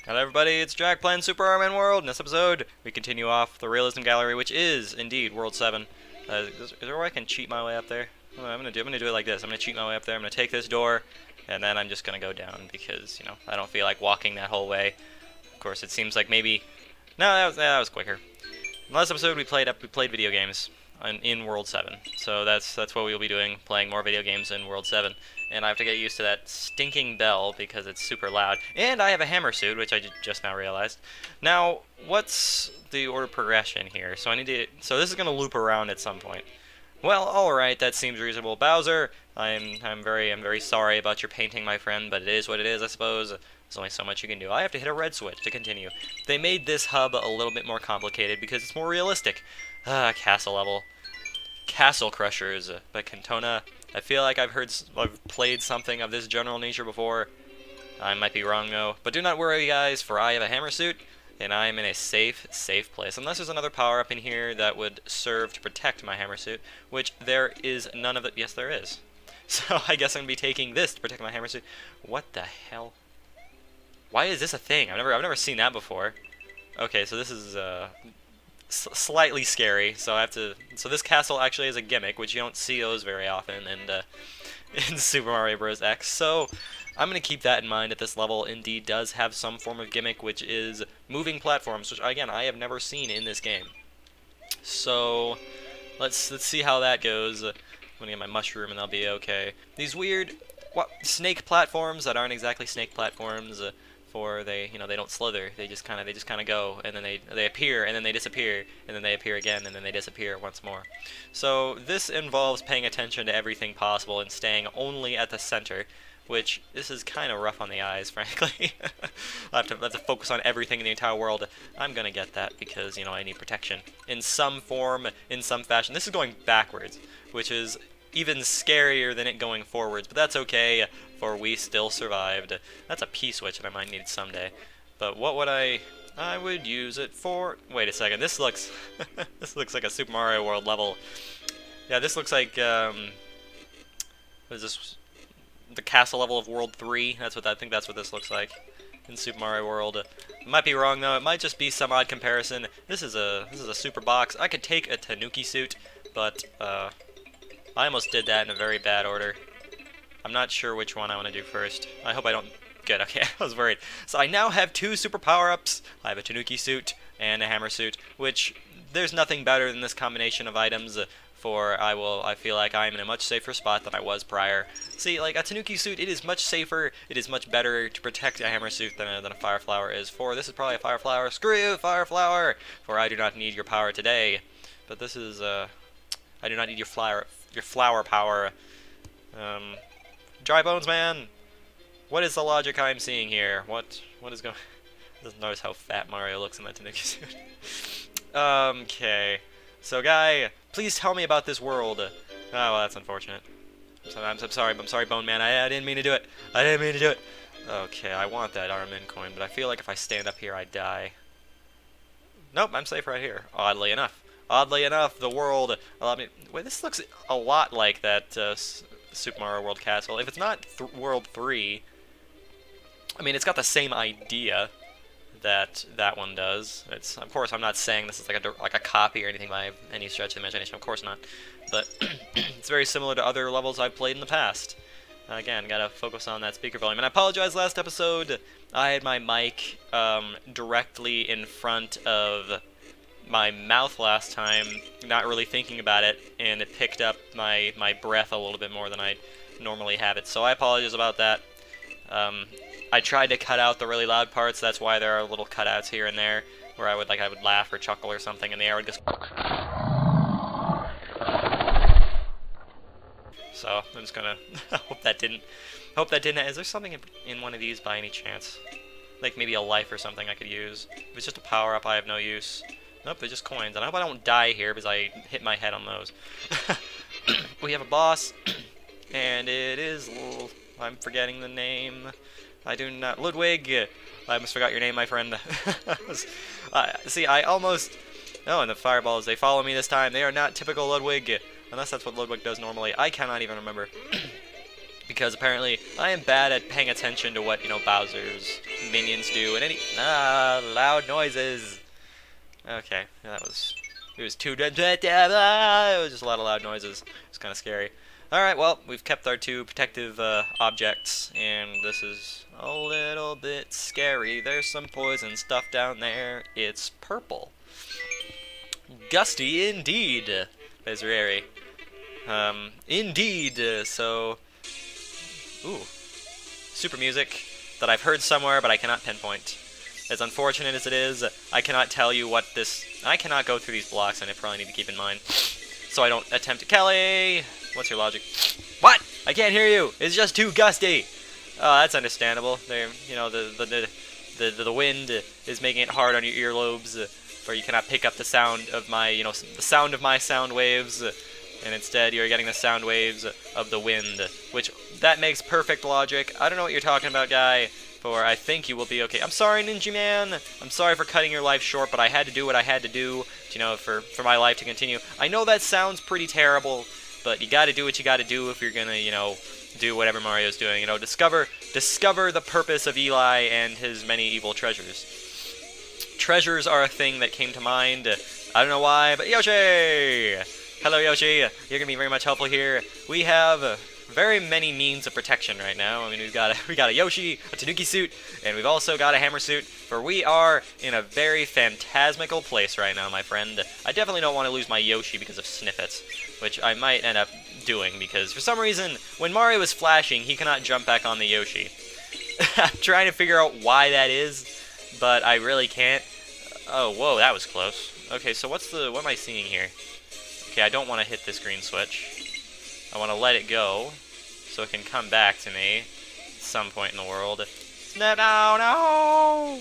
Hello everybody, it's Jack playing Super RMN World. In this episode, we continue off the Realism Gallery, which is, indeed, World 7. Is there a way I can cheat my way up there? I'm gonna do it like this. I'm gonna cheat my way up there. I'm gonna take this door, and then I'm just gonna go down because, I don't feel like walking that whole way. Of course, it seems like maybe... No, that was quicker. In the last episode, we played video games in World 7. So that's what we'll be doing, playing more video games in World 7. And I have to get used to that stinking bell because it's super loud. And I have a hammer suit, which I just now realized. Now, what's the order of progression here? So so this is going to loop around at some point. Well, alright, that seems reasonable. Bowser, I'm very sorry about your painting, my friend, but it is what it is, I suppose. There's only so much you can do. I have to hit a red switch to continue. They made this hub a little bit more complicated because it's more realistic. Castle level. Castle Crushers by Kentona. I feel like I've played something of this general nature before. I might be wrong though, but do not worry guys, for I have a hammer suit, and I am in a safe place. Unless there's another power-up in here that would serve to protect my hammer suit, which there is none of it. Yes, there is. So I guess I'm going to be taking this to protect my hammer suit. What the hell? Why is this a thing? I've never seen that before. Okay, so this is slightly scary, so so this castle actually is a gimmick, which you don't see those very often in Super Mario Bros. X, so I'm going to keep that in mind that this level indeed does have some form of gimmick, which is moving platforms, which again, I have never seen in this game. So, let's see how that goes. I'm going to get my mushroom and I'll be okay. These weird snake platforms that aren't exactly snake platforms, they don't slither. They just kind of go, and then they appear, and then they disappear, and then they appear again, and then they disappear once more. So this involves paying attention to everything possible and staying only at the center, which this is kind of rough on the eyes, frankly. I have to focus on everything in the entire world. I'm gonna get that because I need protection in some form, in some fashion. This is going backwards, which is even scarier than it going forwards, but that's okay, for we still survived. That's a P-switch and I might need it someday. But what would I would use it for... Wait a second, this looks... this looks like a Super Mario World level. Yeah, this looks like, what is this? The castle level of World 3? I think that's what this looks like in Super Mario World. I might be wrong though, it might just be some odd comparison. This is a super box. I could take a Tanuki suit, but, I almost did that in a very bad order. I'm not sure which one I want to do first. I hope I don't... Good, okay, I was worried. So I now have two super power-ups. I have a Tanuki suit and a hammer suit, which there's nothing better than this combination of items, for I feel like I'm in a much safer spot than I was prior. See, like a Tanuki suit, it is much safer, it is much better to protect a hammer suit than a Fire Flower is, for this is probably a Fire Flower. Screw you, Fire Flower! For I do not need your power today. But this is, I do not need your flower power. Dry bones, man! What is the logic I'm seeing here? What is going... Just notice how fat Mario looks in that Tanuki suit. Okay. So, guy, please tell me about this world. Oh, well, that's unfortunate. I'm sorry, Bone Man. I didn't mean to do it. I didn't mean to do it. Okay, I want that RMN coin, but I feel like if I stand up here, I die. Nope, I'm safe right here. Oddly enough. Oddly enough, the world allowed me... Wait, this looks a lot like that Super Mario World castle. If it's not World 3, I mean, it's got the same idea that one does. Of course, I'm not saying this is like a copy or anything by any stretch of the imagination. Of course not. But it's very similar to other levels I've played in the past. Again, gotta focus on that speaker volume. And I apologize, last episode, I had my mic directly in front of my mouth last time, not really thinking about it, and it picked up my breath a little bit more than I normally have it. So I apologize about that. I tried to cut out the really loud parts. That's why there are little cutouts here and there where I would laugh or chuckle or something, and the air would just. So I'm just gonna hope that didn't. Is there something in one of these by any chance? Like maybe a life or something I could use. If it's just a power up, I have no use. Nope, they're just coins. And I hope I don't die here because I hit my head on those. We have a boss, and it is... I'm forgetting the name. I do not... Ludwig! I almost forgot your name, my friend. See, I almost... Oh, and the fireballs, they follow me this time. They are not typical Ludwig, unless that's what Ludwig does normally. I cannot even remember. because apparently I am bad at paying attention to what, Bowser's minions do, and any loud noises. Okay, it was too it was just a lot of loud noises. It's kind of scary. Alright, well, we've kept our two protective objects, and this is a little bit scary. There's some poison stuff down there. It's purple. Gusty indeed, Isrieri. Indeed, so... Ooh. Super music that I've heard somewhere, but I cannot pinpoint. As unfortunate as it is, I cannot tell you what this... I cannot go through these blocks, and I probably need to keep in mind. So I don't attempt to... Kelly! What's your logic? What? I can't hear you! It's just too gusty! Oh, that's understandable. There, the wind is making it hard on your earlobes, where you cannot pick up the sound of my, the sound of my sound waves, and instead you're getting the sound waves of the wind, which, that makes perfect logic. I don't know what you're talking about, guy, for I think you will be okay. I'm sorry, Ninja Man. I'm sorry for cutting your life short, but I had to do what I had to do, for my life to continue. I know that sounds pretty terrible, but you gotta do what you gotta do if you're gonna, do whatever Mario's doing. Discover the purpose of Eli and his many evil treasures. Treasures are a thing that came to mind. I don't know why, but Yoshi! Hello, Yoshi. You're gonna be very much helpful here. We have very many means of protection right now. I mean, we got a Yoshi, a Tanuki suit, and we've also got a hammer suit. For we are in a very phantasmical place right now, my friend. I definitely don't want to lose my Yoshi because of snippets, which I might end up doing, because for some reason, when Mario is flashing, he cannot jump back on the Yoshi. I'm trying to figure out why that is, but I really can't. Oh, whoa, that was close. Okay, so what am I seeing here? Okay, I don't want to hit this green switch. I want to let it go, so it can come back to me at some point in the world. No, no!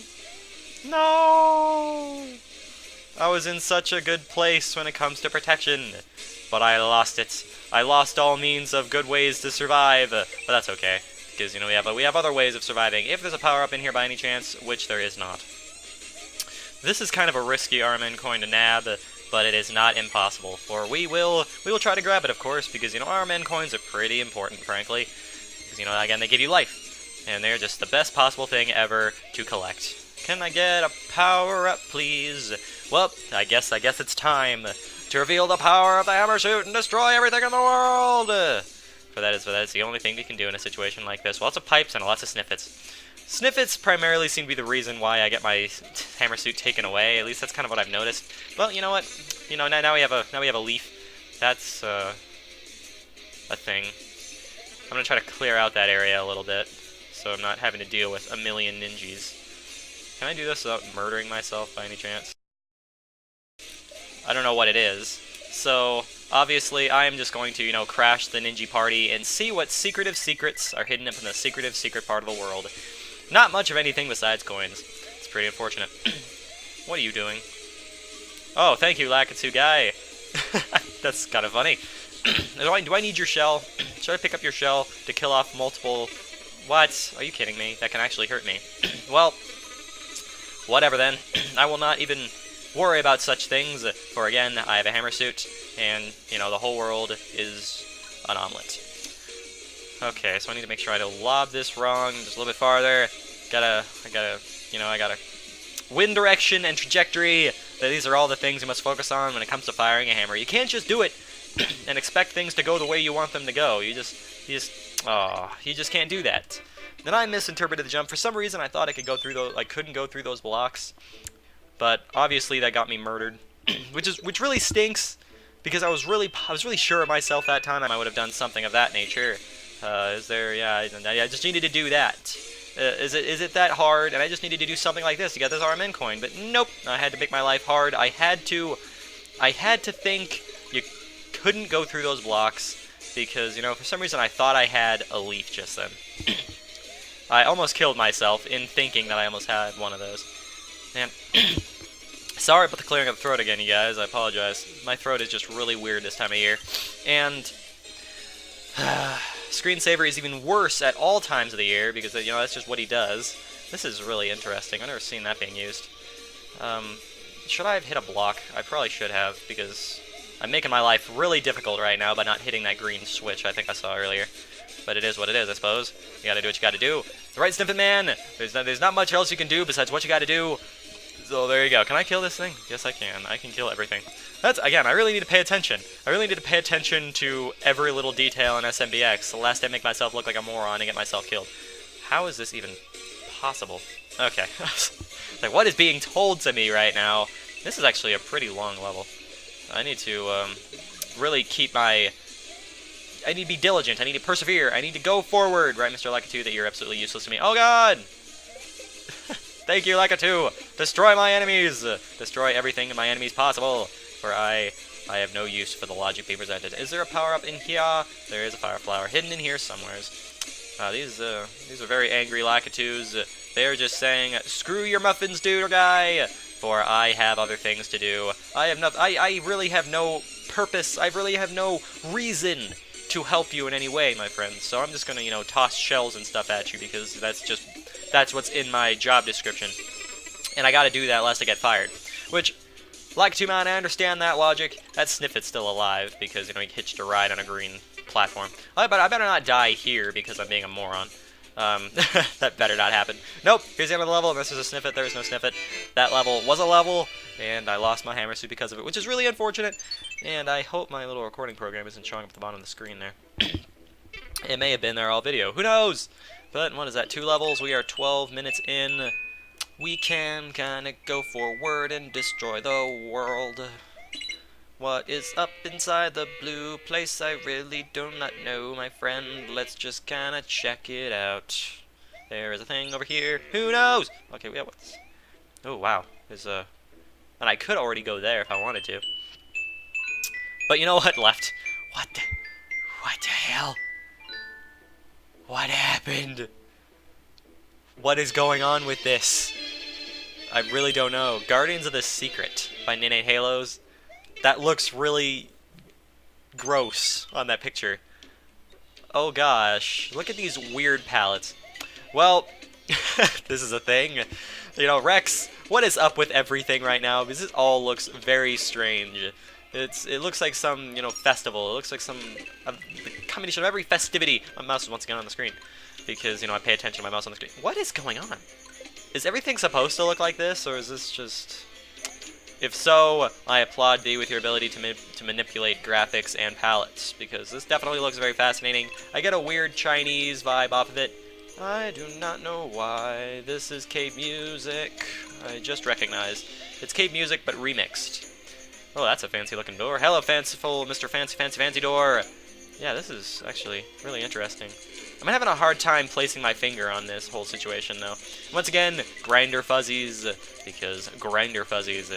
No! I was in such a good place when it comes to protection, but I lost it. I lost all means of good ways to survive, but that's okay, because, we have other ways of surviving, if there's a power-up in here by any chance, which there is not. This is kind of a risky RMN coin to nab, but it is not impossible, for we will try to grab it, of course, because, RMN coins are pretty important, frankly, because, again, they give you life, and they're just the best possible thing ever to collect. Can I get a power-up, please? Well, I guess it's time to reveal the power of the hammer suit and destroy everything in the world! For that is the only thing we can do in a situation like this. Lots of pipes and lots of snippets. Snippets primarily seem to be the reason why I get my hammer suit taken away. At least that's kind of what I've noticed. Well, you know what? Now we have a leaf. That's a thing. I'm gonna try to clear out that area a little bit, so I'm not having to deal with a million ninjas. Can I do this without murdering myself by any chance? I don't know what it is. So, obviously, I am just going to, crash the ninja party and see what secretive secrets are hidden up in the secretive secret part of the world. Not much of anything besides coins. It's pretty unfortunate. What are you doing? Oh, thank you, Lakatsu guy. That's kind of funny. Do I need your shell? Should I pick up your shell to kill off multiple... What? Are you kidding me? That can actually hurt me. Well, whatever then. I will not even worry about such things, for again, I have a hammer suit, and, the whole world is an omelet. Okay, so I need to make sure I don't lob this wrong, just a little bit farther. I gotta wind direction and trajectory. These are all the things you must focus on when it comes to firing a hammer. You can't just do it and expect things to go the way you want them to go. You just can't do that. Then I misinterpreted the jump. For some reason, I thought I could go through those. I couldn't go through those blocks, but obviously that got me murdered, which really stinks, because I was really sure of myself that time. I would have done something of that nature. I just needed to do that. Is it that hard? And I just needed to do something like this to get this RMN coin. But nope, I had to make my life hard. I had to think you couldn't go through those blocks, because, for some reason I thought I had a leaf just then. I almost killed myself in thinking that I almost had one of those. Man, sorry about the clearing of the throat again, you guys. I apologize. My throat is just really weird this time of year. And Screensaver is even worse at all times of the year, because, that's just what he does. This is really interesting. I've never seen that being used. Should I have hit a block? I probably should have, because I'm making my life really difficult right now by not hitting that green switch I think I saw earlier. but it is what it is, I suppose. You gotta do what you gotta do. Right, Sniffin' Man? There's not much else you can do besides what you gotta do. So there you go. Can I kill this thing? Yes, I can. I can kill everything. Again, I really need to pay attention. I really need to pay attention to every little detail in SMBX, lest I make myself look like a moron and get myself killed. How is this even possible? Okay. Like, what is being told to me right now? This is actually a pretty long level. I need to really keep my... I need to be diligent. I need to persevere. I need to go forward. Right, Mr. Lakitu, that you're absolutely useless to me. Oh, God! Thank you, Lakitu! Destroy my enemies! Destroy everything in my enemies possible. For I have no use for the logic being presented. Is there a power-up in here? There is a fire flower hidden in here somewhere. These are very angry Lakitus. They're just saying, screw your muffins, dude or guy! For I have other things to do. I really have no purpose. I really have no reason to help you in any way, my friends. So I'm just gonna, you know, toss shells and stuff at you because that's what's in my job description. And I gotta do that lest I get fired. Which, Lakitu man, I understand that logic. That Sniffit's still alive because, you know, he hitched a ride on a green platform. But I better not die here because I'm being a moron. That better not happen. Nope, here's the end of the level, and this is a Sniffit. There is no Sniffit. That level was a level, and I lost my hammer suit because of it, which is really unfortunate. And I hope my little recording program isn't showing up at the bottom of the screen there. It may have been there all video. Who knows? But what is that? 2 levels. We are 12 minutes in. We can kind of go forward and destroy the world. What is up inside the blue place? I really do not know, my friend. Let's just kind of check it out. There is a thing over here. Who knows? Okay, yeah, what's... Oh, wow. There's a... And I could already go there if I wanted to. But you know what? Left. What the hell? What happened? What is going on with this? I really don't know. Guardians of the Secret by Nene Halos. That looks really gross on that picture. Oh gosh, look at these weird palettes. Well, this is a thing. You know, Rex, what is up with everything right now? Because this all looks very strange. It looks like some, you know, festival. It looks like some combination of every festivity. My mouse is once again on the screen because, you know, I pay attention to my mouse on the screen. What is going on? Is everything supposed to look like this, or is this just... If so, I applaud thee with your ability to manipulate graphics and palettes, because this definitely looks very fascinating. I get a weird Chinese vibe off of it. I do not know why. This is cave music. I just recognized. It's cave music, but remixed. Oh, that's a fancy-looking door. Hello, fanciful Mr. Fancy door. Yeah, this is actually really interesting. I'm having a hard time placing my finger on this whole situation, though. Once again, grinder fuzzies, because grinder fuzzies.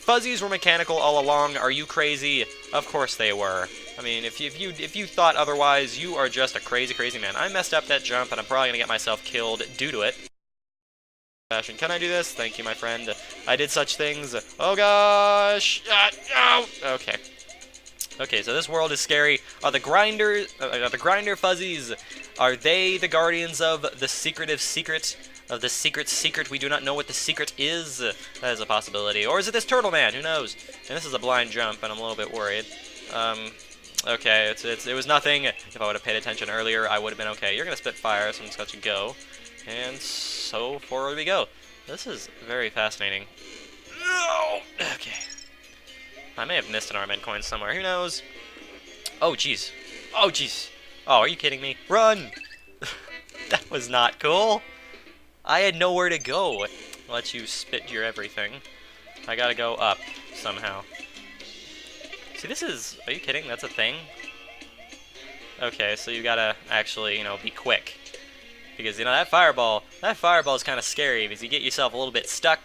Fuzzies were mechanical all along. Are you crazy? Of course they were. I mean, if you thought otherwise, you are just a crazy, crazy man. I messed up that jump, and I'm probably gonna get myself killed due to it. Fashion. Can I do this? Thank you, my friend. I did such things. Oh gosh! No! Okay. Okay, so this world is scary. Are the grinder fuzzies? Are they the guardians of the secretive secret? Of the secret we do not know what the secret is? That is a possibility. Or is it this turtle man? Who knows? And this is a blind jump, and I'm a little bit worried. Okay, it was nothing. If I would have paid attention earlier, I would have been okay. You're gonna spit fire, so I'm just going to go. And so forward we go. This is very fascinating. Okay. I may have missed an RMN coin somewhere. Who knows? Oh, jeez. Oh, jeez. Oh, are you kidding me? Run! That was not cool. I had nowhere to go. Let you spit your everything. I gotta go up somehow. See, this is... Are you kidding? That's a thing? Okay, so you gotta actually, you know, be quick. Because, you know, that fireball is kind of scary because you get yourself a little bit stuck.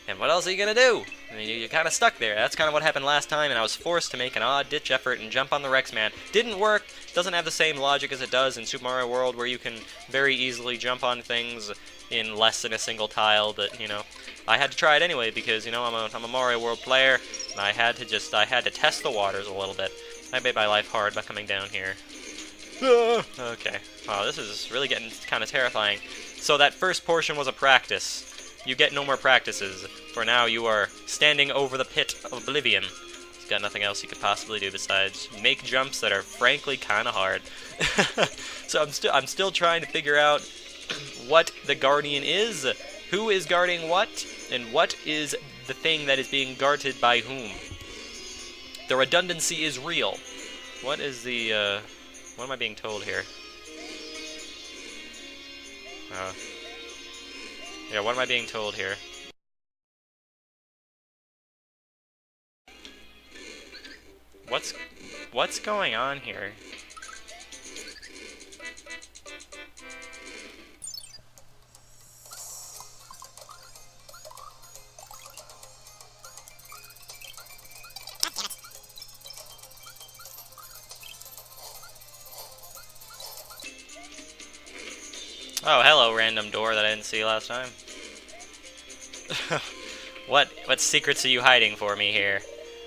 And what else are you gonna do? I mean, you're kind of stuck there. That's kind of what happened last time, and I was forced to make an odd-ditch effort and jump on the Rex Man. Didn't work. Doesn't have the same logic as it does in Super Mario World, where you can very easily jump on things in less than a single tile. But, you know, I had to try it anyway because, you know, I'm a Mario World player, and I had to test the waters a little bit. I made my life hard by coming down here. Okay. Wow, this is really getting kind of terrifying. So that first portion was a practice. You get no more practices. For now, you are standing over the pit of oblivion. You've got nothing else you could possibly do besides make jumps that are frankly kind of hard. So I'm still trying to figure out what the Guardian is, who is guarding what, and what is the thing that is being guarded by whom. The redundancy is real. What is the, what am I being told here? Yeah, what am I being told here? What's going on here? Oh, hello, random door that I didn't see last time. What secrets are you hiding for me here?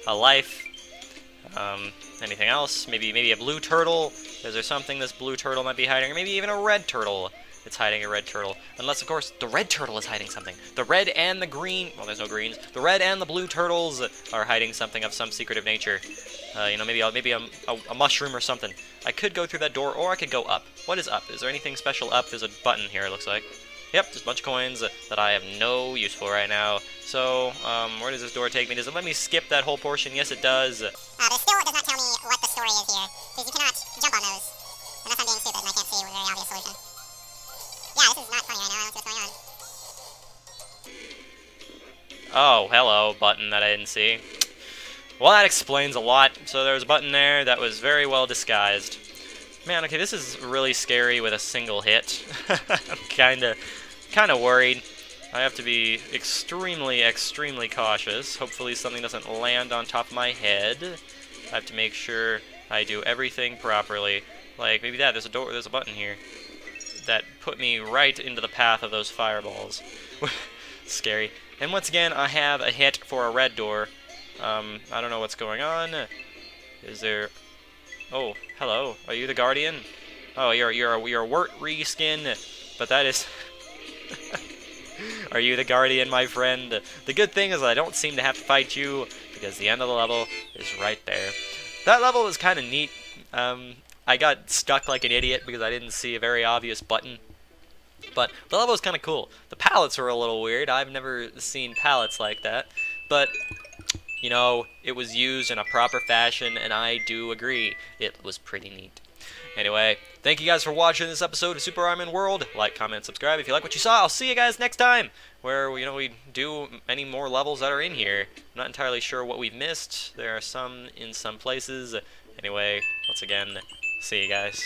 A life? Anything else? Maybe a blue turtle? Is there something this blue turtle might be hiding? Or maybe even a red turtle that's hiding a red turtle. Unless, of course, the red turtle is hiding something. The red and the green... Well, there's no greens. The red and the blue turtles are hiding something of some secretive nature. You know, maybe a mushroom or something. I could go through that door, or I could go up. What is up? Is there anything special up? There's a button here, it looks like. Yep, there's a bunch of coins that I have no use for right now. So, where does this door take me? Does it let me skip that whole portion? Yes, it does. But it still does not tell me what the story is here, because you cannot jump on those. Unless I'm being stupid and I can't see a very obvious solution. Yeah, this is not funny right now. I don't see what's going on. Oh, hello, button that I didn't see. Well, that explains a lot. So there was a button there that was very well disguised. Man, okay, this is really scary with a single hit. I'm kinda worried. I have to be extremely, extremely cautious. Hopefully something doesn't land on top of my head. I have to make sure I do everything properly. Like, maybe there's a button here that put me right into the path of those fireballs. Scary. And once again, I have a hit for a red door. I don't know what's going on. Is there... Oh, hello. Are you the Guardian? Oh, you're a wort reskin, but that is... Are you the Guardian, my friend? The good thing is I don't seem to have to fight you, because the end of the level is right there. That level was kind of neat. I got stuck like an idiot because I didn't see a very obvious button. But the level was kind of cool. The pallets were a little weird. I've never seen pallets like that. But, you know, it was used in a proper fashion, and I do agree. It was pretty neat. Anyway, thank you guys for watching this episode of Super RMN World. Like, comment, subscribe if you like what you saw. I'll see you guys next time, where, you know, we do any more levels that are in here. I'm not entirely sure what we've missed. There are some in some places. Anyway, once again, see you guys.